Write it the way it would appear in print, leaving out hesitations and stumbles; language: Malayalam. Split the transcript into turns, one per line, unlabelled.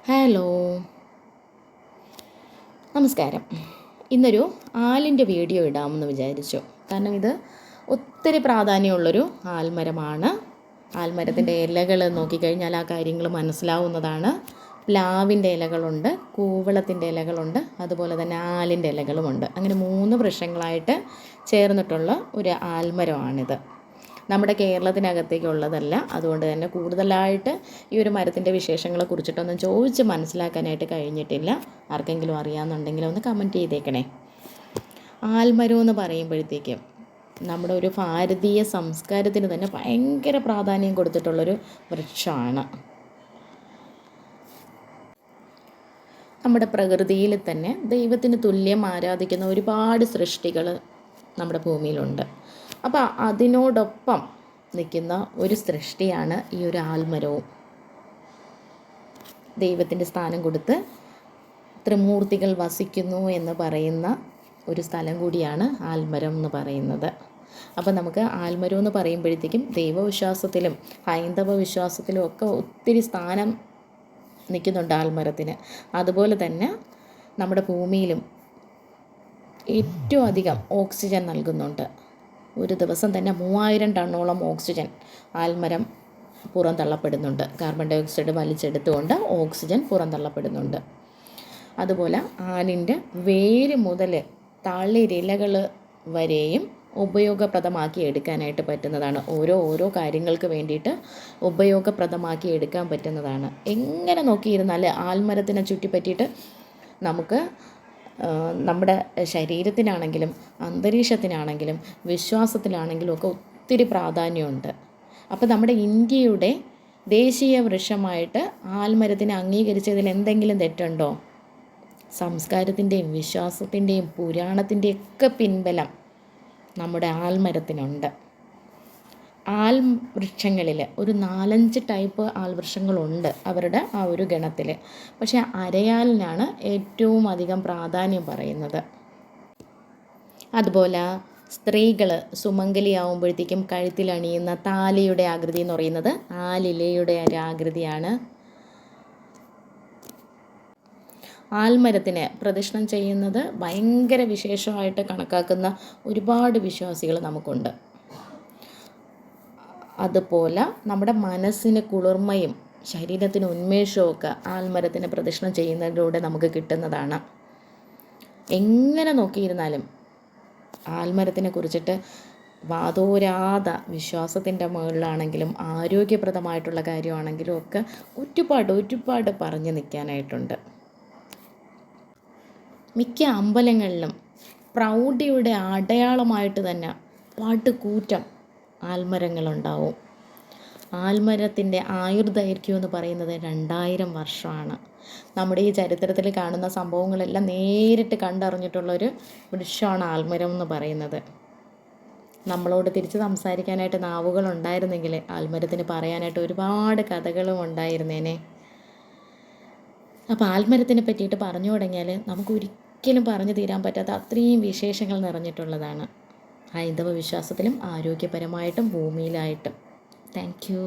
ഹലോ, നമസ്കാരം. ഇന്നൊരു ആലിൻ്റെ വീഡിയോ ഇടാമെന്ന് വിചാരിച്ചു. കാരണം ഇത് ഒത്തിരി പ്രാധാന്യമുള്ളൊരു ആൽമരമാണ്. ആൽമരത്തിൻ്റെ ഇലകൾ നോക്കിക്കഴിഞ്ഞാൽ ആ കാര്യങ്ങൾ മനസ്സിലാവുന്നതാണ്. പ്ലാവിൻ്റെ ഇലകളുണ്ട്, കൂവളത്തിൻ്റെ ഇലകളുണ്ട്, അതുപോലെ തന്നെ ആലിൻ്റെ ഇലകളുമുണ്ട്. അങ്ങനെ 3 വൃക്ഷങ്ങളായിട്ട് ചേർന്നിട്ടുള്ള ഒരു ആൽമരമാണിത്. നമ്മുടെ കേരളത്തിനകത്തേക്കുള്ളതല്ല. അതുകൊണ്ട് തന്നെ കൂടുതലായിട്ട് ഈ ഒരു മരത്തിൻ്റെ വിശേഷങ്ങളെ കുറിച്ചിട്ടൊന്നും ചോദിച്ച് മനസ്സിലാക്കാനായിട്ട് കഴിഞ്ഞിട്ടില്ല. ആർക്കെങ്കിലും അറിയാമെന്നുണ്ടെങ്കിൽ ഒന്ന് കമൻറ്റ് ചെയ്തേക്കണേ. ആൽമരം എന്ന് പറയുമ്പോഴത്തേക്കും നമ്മുടെ ഒരു ഭാരതീയ സംസ്കാരത്തിന് തന്നെ ഭയങ്കര പ്രാധാന്യം കൊടുത്തിട്ടുള്ളൊരു വൃക്ഷമാണ്. നമ്മുടെ പ്രകൃതിയിൽ തന്നെ ദൈവത്തിന് തുല്യം ആരാധിക്കുന്ന ഒരുപാട് സൃഷ്ടികൾ നമ്മുടെ ഭൂമിയിലുണ്ട്. അപ്പോൾ അതിനോടൊപ്പം നിൽക്കുന്ന ഒരു സൃഷ്ടിയാണ് ഈ ഒരു ആൽമരവും. ദൈവത്തിൻ്റെ സ്ഥാനം കൊടുത്ത് ത്രിമൂർത്തികൾ വസിക്കുന്നു എന്ന് പറയുന്ന ഒരു സ്ഥലം കൂടിയാണ് ആൽമരം എന്ന് പറയുന്നത്. അപ്പോൾ നമുക്ക് ആൽമരം എന്ന് പറയുമ്പോഴത്തേക്കും ദൈവവിശ്വാസത്തിലും ഹൈന്ദവ വിശ്വാസത്തിലും ഒക്കെ ഒത്തിരി സ്ഥാനം നിൽക്കുന്നുണ്ട് ആൽമരത്തിന്. അതുപോലെ തന്നെ നമ്മുടെ ഭൂമിയിലും ഏറ്റവും അധികം ഓക്സിജൻ നൽകുന്നുണ്ട്. ഒരു ദിവസം തന്നെ 3000 ടണ്ണോളം ഓക്സിജൻ ആൽമരം പുറന്തള്ളപ്പെടുന്നുണ്ട്. കാർബൺ ഡൈ ഓക്സൈഡ് വലിച്ചെടുത്തുകൊണ്ട് ഓക്സിജൻ പുറന്തള്ളപ്പെടുന്നുണ്ട്. അതുപോലെ ആലിൻ്റെ വേര് മുതൽ തളിരിലകൾ വരെയും ഉപയോഗപ്രദമാക്കി എടുക്കാനായിട്ട് പറ്റുന്നതാണ്. ഓരോ കാര്യങ്ങൾക്ക് വേണ്ടിയിട്ട് ഉപയോഗപ്രദമാക്കി എടുക്കാൻ പറ്റുന്നതാണ്. എങ്ങനെ നോക്കിയിരുന്നാൽ ആൽമരത്തിനെ ചുറ്റിപ്പറ്റിയിട്ട് നമുക്ക് നമ്മുടെ ശരീരത്തിനാണെങ്കിലും അന്തരീക്ഷത്തിനാണെങ്കിലും വിശ്വാസത്തിലാണെങ്കിലും ഒക്കെ ഒത്തിരി പ്രാധാന്യമുണ്ട്. അപ്പോൾ നമ്മുടെ ഇന്ത്യയുടെ ദേശീയ വൃക്ഷമായിട്ട് ആൽമരത്തിനെ അംഗീകരിച്ചതിൽ എന്തെങ്കിലും തെറ്റുണ്ടോ? സംസ്കാരത്തിൻ്റെയും വിശ്വാസത്തിൻ്റെയും പുരാണത്തിൻ്റെയും ഒക്കെ പിൻബലം നമ്മുടെ ആൽമരത്തിനുണ്ട്. ആൽവൃക്ഷങ്ങളിൽ ഒരു 4-5 ടൈപ്പ് ആൽവൃക്ഷങ്ങളുണ്ട് അവരുടെ ആ ഒരു ഗണത്തിൽ. പക്ഷേ അരയാലിനാണ് ഏറ്റവും അധികം പ്രാധാന്യം പറയുന്നത്. അതുപോലെ സ്ത്രീകൾ സുമംഗലിയാവുമ്പോഴത്തേക്കും കഴുത്തിലണിയുന്ന താലിയുടെ ആകൃതി എന്ന് പറയുന്നത് ആലിലയുടെ ഒരു ആകൃതിയാണ്. ആൽമരത്തിന് പ്രദക്ഷിണം ചെയ്യുന്നത് ഭയങ്കര വിശേഷമായിട്ട് കണക്കാക്കുന്ന ഒരുപാട് വിശ്വാസികൾ നമുക്കുണ്ട്. അതുപോലെ നമ്മുടെ മനസ്സിന് കുളിർമയും ശരീരത്തിന് ഉന്മേഷവും ഒക്കെ ആൽമരത്തിന് പ്രദക്ഷിണം ചെയ്യുന്നതിലൂടെ നമുക്ക് കിട്ടുന്നതാണ്. എങ്ങനെ നോക്കിയിരുന്നാലും ആൽമരത്തിനെ കുറിച്ചിട്ട് വാതോരാത വിശ്വാസത്തിൻ്റെ മുകളിലാണെങ്കിലും ആരോഗ്യപ്രദമായിട്ടുള്ള കാര്യമാണെങ്കിലും ഒക്കെ ഒരുപാട് പറഞ്ഞു നിൽക്കാനായിട്ടുണ്ട്. മിക്ക അമ്പലങ്ങളിലും പ്രൗഢിയുടെ അടയാളമായിട്ട് തന്നെ പടുകൂറ്റം ആൽമരങ്ങളുണ്ടാവും. ആൽമരത്തിൻ്റെ ആയുർദൈർഘ്യം എന്ന് പറയുന്നത് 2000 വർഷമാണ്. നമ്മുടെ ഈ ചരിത്രത്തിൽ കാണുന്ന സംഭവങ്ങളെല്ലാം നേരിട്ട് കണ്ടറിഞ്ഞിട്ടുള്ളൊരു വൃക്ഷമാണ് ആൽമരം എന്ന് പറയുന്നത്. നമ്മളോട് തിരിച്ച് സംസാരിക്കാനായിട്ട് നാവുകളുണ്ടായിരുന്നെങ്കിൽ ആൽമരത്തിന് പറയാനായിട്ട് ഒരുപാട് കഥകളും ഉണ്ടായിരുന്നേനെ. അപ്പോൾ ആൽമരത്തിനെ പറ്റിയിട്ട് പറഞ്ഞു തുടങ്ങിയാൽ നമുക്ക് ഒരിക്കലും പറഞ്ഞു തീരാൻ പറ്റാത്ത അത്രയും വിശേഷങ്ങൾ നിറഞ്ഞിട്ടുള്ളതാണ്. ഹൈന്ദവ വിശ്വാസത്തിലും ആരോഗ്യപരമായിട്ടും ഭൂമിയിലായിട്ടും. Thank you.